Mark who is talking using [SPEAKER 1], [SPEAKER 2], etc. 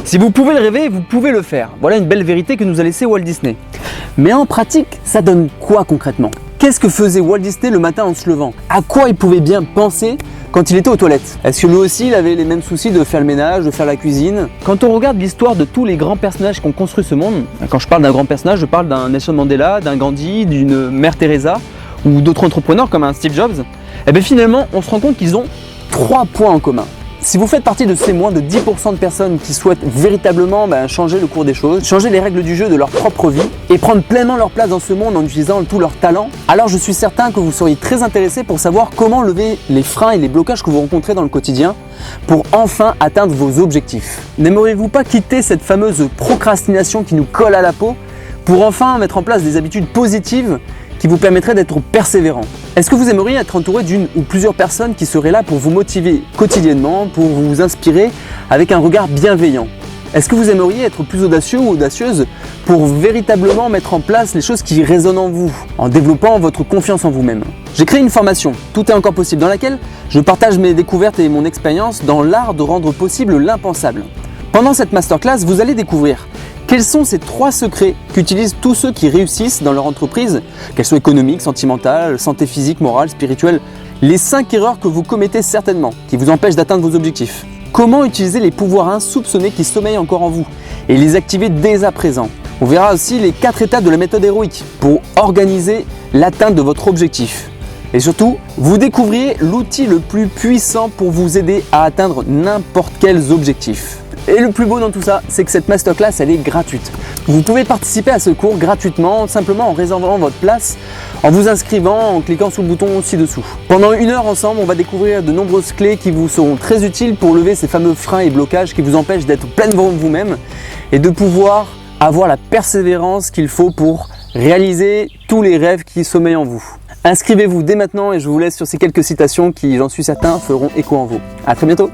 [SPEAKER 1] Si vous pouvez le rêver, vous pouvez le faire. Voilà une belle vérité que nous a laissé Walt Disney. Mais en pratique, ça donne quoi concrètement? Qu'est-ce que faisait Walt Disney le matin en se levant? À quoi il pouvait bien penser quand il était aux toilettes? Est-ce que lui aussi il avait les mêmes soucis de faire le ménage, de faire la cuisine? Quand on regarde l'histoire de tous les grands personnages qui ont construit ce monde, quand je parle d'un grand personnage, je parle d'un Nelson Mandela, d'un Gandhi, d'une Mère Teresa ou d'autres entrepreneurs comme un Steve Jobs, et bien finalement on se rend compte qu'ils ont 3 points en commun. Si vous faites partie de ces moins de 10% de personnes qui souhaitent véritablement changer le cours des choses, changer les règles du jeu de leur propre vie et prendre pleinement leur place dans ce monde en utilisant tous leurs talents, alors je suis certain que vous seriez très intéressé pour savoir comment lever les freins et les blocages que vous rencontrez dans le quotidien pour enfin atteindre vos objectifs. N'aimeriez-vous pas quitter cette fameuse procrastination qui nous colle à la peau pour enfin mettre en place des habitudes positives qui vous permettraient d'être persévérant? Est-ce que vous aimeriez être entouré d'une ou plusieurs personnes qui seraient là pour vous motiver quotidiennement, pour vous inspirer avec un regard bienveillant? Est-ce que vous aimeriez être plus audacieux ou audacieuse pour véritablement mettre en place les choses qui résonnent en vous, en développant votre confiance en vous-même? J'ai créé une formation, Tout est encore possible, dans laquelle je partage mes découvertes et mon expérience dans l'art de rendre possible l'impensable. Pendant cette masterclass, vous allez découvrir quels sont ces 3 secrets qu'utilisent tous ceux qui réussissent dans leur entreprise, qu'elles soient économiques, sentimentales, santé physique, morale, spirituelle. Les 5 erreurs que vous commettez certainement, qui vous empêchent d'atteindre vos objectifs. Comment utiliser les pouvoirs insoupçonnés qui sommeillent encore en vous et les activer dès à présent. On verra aussi les 4 étapes de la méthode héroïque pour organiser l'atteinte de votre objectif. Et surtout, vous découvrirez l'outil le plus puissant pour vous aider à atteindre n'importe quels objectifs. Et le plus beau dans tout ça, c'est que cette masterclass, elle est gratuite. Vous pouvez participer à ce cours gratuitement, simplement en réservant votre place, en vous inscrivant, en cliquant sur le bouton ci-dessous. Pendant 1 heure ensemble, on va découvrir de nombreuses clés qui vous seront très utiles pour lever ces fameux freins et blocages qui vous empêchent d'être pleinement vous-même et de pouvoir avoir la persévérance qu'il faut pour réaliser tous les rêves qui sommeillent en vous. Inscrivez-vous dès maintenant et je vous laisse sur ces quelques citations qui, j'en suis certain, feront écho en vous. À très bientôt.